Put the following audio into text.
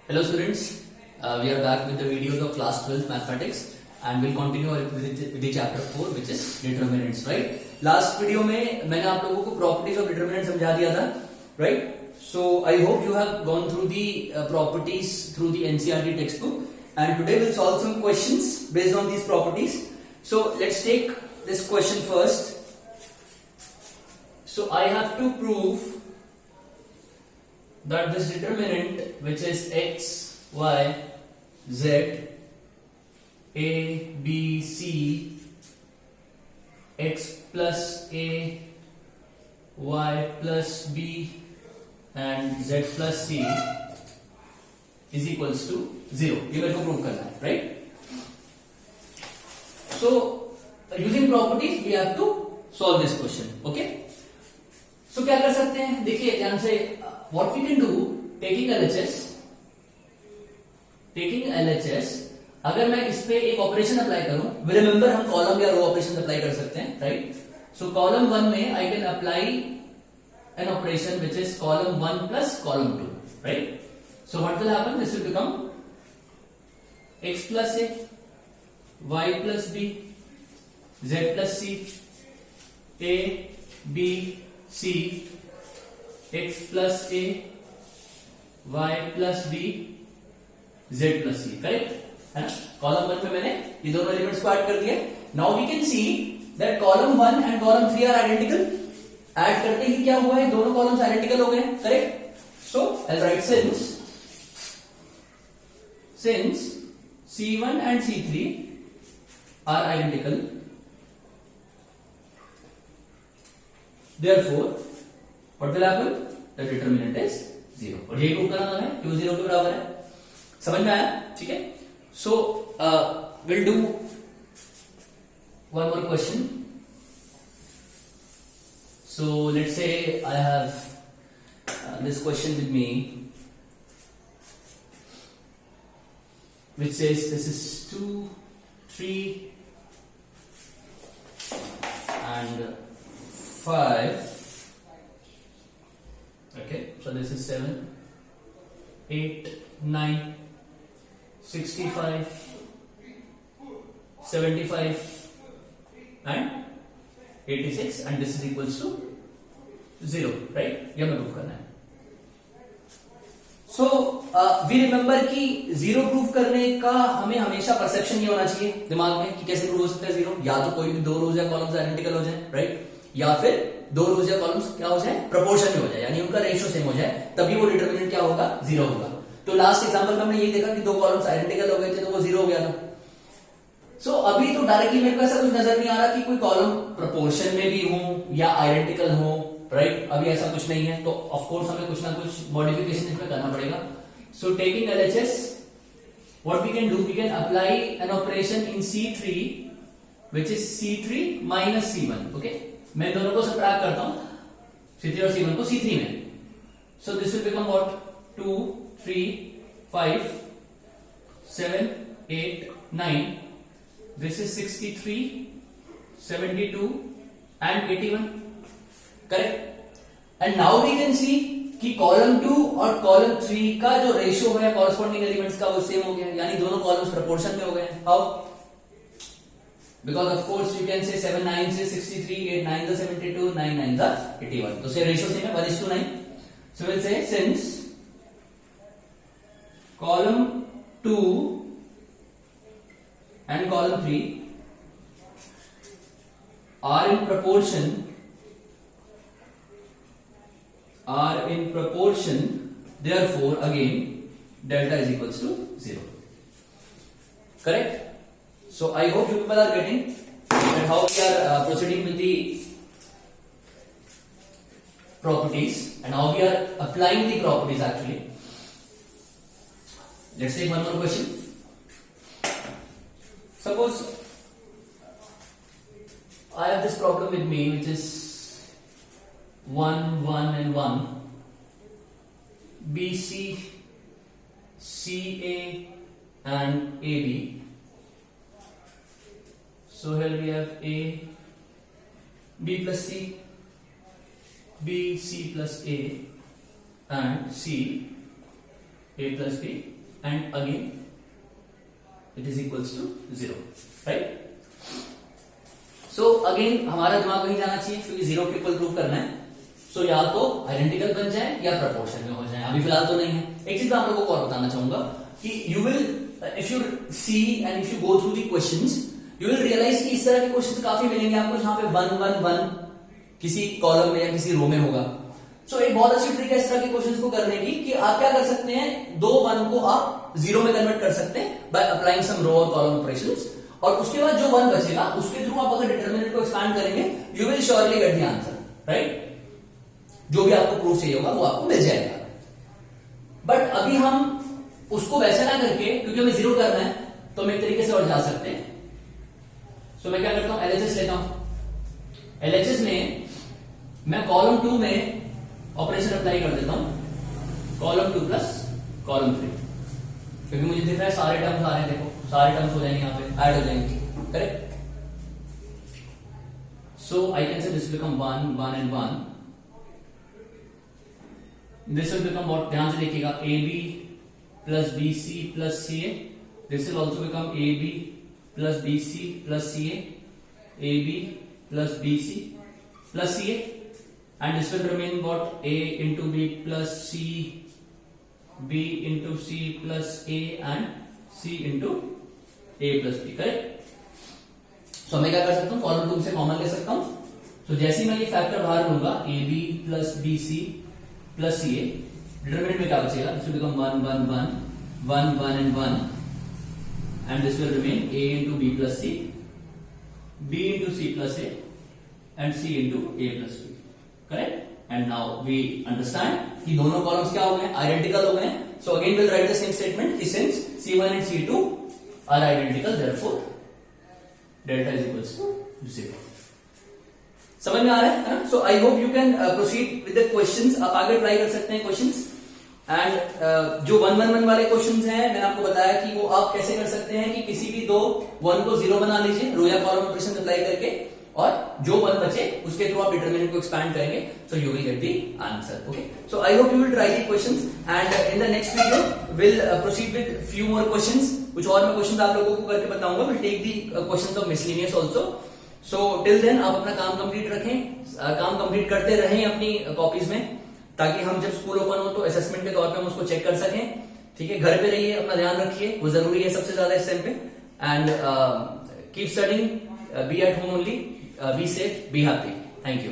Hello students, we are back with the videos of class 12 mathematics and we'll continue with the chapter 4 which is determinants, right? Last video में मैंने आप लोगों को properties of determinants समझा दिया था, right? So I hope you have gone through the properties through the NCERT textbook and today we'll solve some questions based on these properties. So let's take this question first. So I have to prove that this determinant which is x, y, z, a, b, c, x plus a, y plus b and z plus c is equals to 0. ये मेरे को prove करना है, right? So using properties we have to solve this question, okay? So क्या कर सकते हैं? देखिए ध्यान से, what we can do, taking LHS, अगर मैं इस पे एक ऑपरेशन अप्लाई करूं, रिमेंबर हम कॉलम या रो ऑपरेशन अप्लाई कर सकते हैं, राइट? सो कॉलम 1 में I can apply an operation which is column 1 plus column 2, right? So what will happen? This will become x plus a, y plus b, z plus c, a, b, c, x plus a, y plus b, z plus c, correct? है ना? Column 1 में मैंने ये दोनों elements को add कर दिए. Now we can see that column 1 and column 3 are identical. Add करते ही क्या हुआ है? दोनों कॉलम्स आइडेंटिकल हो गए, correct? So I right since C1 and C3 are identical, therefore what will happen? The determinant is 0. और यही प्रूव करना है क्यों 0 के बराबर है. समझ में आया? ठीक है. सो we'll do one more question. So let's say I have this question with me which says this is 2, 3 and 5. Okay, so this is 7, 8, 9, 65, 75 and 86 and this is equals to 0, right? यह हमें प्रूफ करना है. So we remember कि 0 proof करने का हमें हमेशा perception ये होना चाहिए दिमाग में कि कैसे प्रूफ हो सकता है 0. या तो कोई भी दो रोज या कॉलम्स आइडेंटिकल हो जाए, राइट? या फिर दो रोज या कॉलम्स क्या हो जाए? प्रोपोर्शन में हो जाए, यानी उनका रेशियो सेम हो जाए, तभी वो डिटरमिनेंट क्या होगा? 0 होगा. तो लास्ट एग्जांपल में हमने ये देखा कि दो कॉलम्स आइडेंटिकल हो गए थे तो वो 0 हो गया था. सो अभी तो डायरेक्टली मेरे को ऐसा कुछ नजर नहीं आ रहा कि कोई कॉलम प्रोपोर्शन में भी हो या आइडेंटिकल हो, राइट? अभी ऐसा कुछ नहीं है, तो ऑफ कोर्स हमें कुछ ना कुछ मॉडिफिकेशन इसमें करना पड़ेगा. So taking LHS, what we can do, we can apply an operation in C3 which is C3 minus C1. Okay, मैं दोनों को सबट्रैक्ट करता हूं, C3 और C1 को C3 में. So this will become what? 2, 3, 5, 7, 8, 9. This is 63, 72 and 81, correct? And now we can see कि column 2 और कॉलम 3 का जो रेशियो है कॉरस्पॉन्डिंग एलिमेंट्स का वो सेम हो गया, यानी दोनों कॉलम्स प्रोपोर्शन में हो गए. How? Because of course you can say 7 9 से 63, 8 9 से 72, 9 9 से 81, तो से रेशियो सेम है 1:9. So will say since column 2 and column 3 are in proportion, therefore again delta is equals to 0, correct? So I hope you people are getting that how we are proceeding with the properties and how we are applying the properties actually. Let's take one more question. Suppose I have this problem with me which is 1, 1 and 1, BC, CA and AB. So here we have A, B plus C, B C plus A and C A plus B and again it is equals to 0, right. So again हमारा दिमाग वही जाना चाहिए क्योंकि 0 के equal prove करना है। सो या तो आइडेंटिकल बन जाए या प्रोपोर्शन में हो जाए, अभी फिलहाल तो नहीं है। एक चीज मैं आप लोगों को और बताना चाहूंगा कि you will if you see and if you go through the questions you will realise कि इस तरह के क्वेश्चंस काफी मिलेंगे आपको जहां पे 1 1 1 किसी कॉलम में या किसी रो में होगा। सो एक बहुत अच्छी ट्रिक है इस तरह के क्वेश्चंस को करने की कि आप क्या कर सकते हैं, 2 1 को आप 0 में कन्वर्ट कर सकते हैं बाय अप्लाइंग सम रो और कॉलम ऑपरेशंस, और उसके बाद जो 1 बचेगा उसके थ्रू आप अगर डिटरमिनेंट को एक्सपैंड करेंगे you will surely gate the answer, right. जो भी आपको प्रूफ चाहिए होगा वो आपको मिल जाएगा। बट अभी हम उसको वैसे ना करके, क्योंकि हमें 0 करना है, तो हम एक तरीके से और जा सकते हैं। सो मैं क्या करता हूं, LHS लेता हूं। LHS में मैं कॉलम 2 में ऑपरेशन अप्लाई कर देता हूं, कॉलम 2 प्लस कॉलम 3, क्योंकि मुझे दिख रहा है सारे टर्म्स आ रहे हैं, देखो सारे टर्म्स हो जाएंगे, यहां पे ऐड हो जाएंगे, correct. So I can say this become 1 1 and 1, this will become what, ध्यान से देखिएगा, AB plus BC plus CA, this will also become AB plus BC plus CA, AB plus BC plus CA, and this will remain what, A into B plus C, B into C plus A and C into A plus B, correct. So मैं क्या कर सकता हूं, column 2 से common ले सकता हूं। सो जैसे ही मैं ये फैक्टर बाहर लूंगा, AB plus BC plus CA, determinant में क्या बचेगा, this will become 1 1 1 1 1 and 1, and this will remain A into B plus C, B into C plus A and C into A plus B, correct. And now we understand कि दोनों columns क्या हो गए, identical हो गए। So again will write the same statement कि since C1 and C2 are identical therefore delta is equals to 0। समझ में आ रहा है? So I hope you can proceed with the questions. आप आगे ट्राई कर सकते हैं क्वेश्चंस। एंड जो 1 1 1 वाले क्वेश्चंस हैं, मैंने आपको बताया कि वो आप कैसे कर सकते हैं कि किसी भी दो 1 को 0 बना लीजिए रो या कॉलम ऑपरेशन अप्लाई करके, और जो 1 बचे उसके थ्रू आप डिटरमिनेंट को एक्सपैंड करेंगे, so you will get the answer. Okay, so I hope you will try the questions and in the next video will proceed with few more questions. कुछ और मैं क्वेश्चंस आप लोगों को करके बताऊंगा। Will take the questions of miscellaneous also. So till then आप अपना काम कंप्लीट रखें, काम कंप्लीट करते रहें अपनी कॉपीज में, ताकि हम जब स्कूल ओपन हो तो असेसमेंट के तौर पे हम उसको चेक कर सकें। ठीक है, घर पे रहिए, अपना ध्यान रखिए, वो जरूरी है सबसे ज्यादा इस टाइम पे। And keep studying, be at home only, be safe, be happy. Thank you.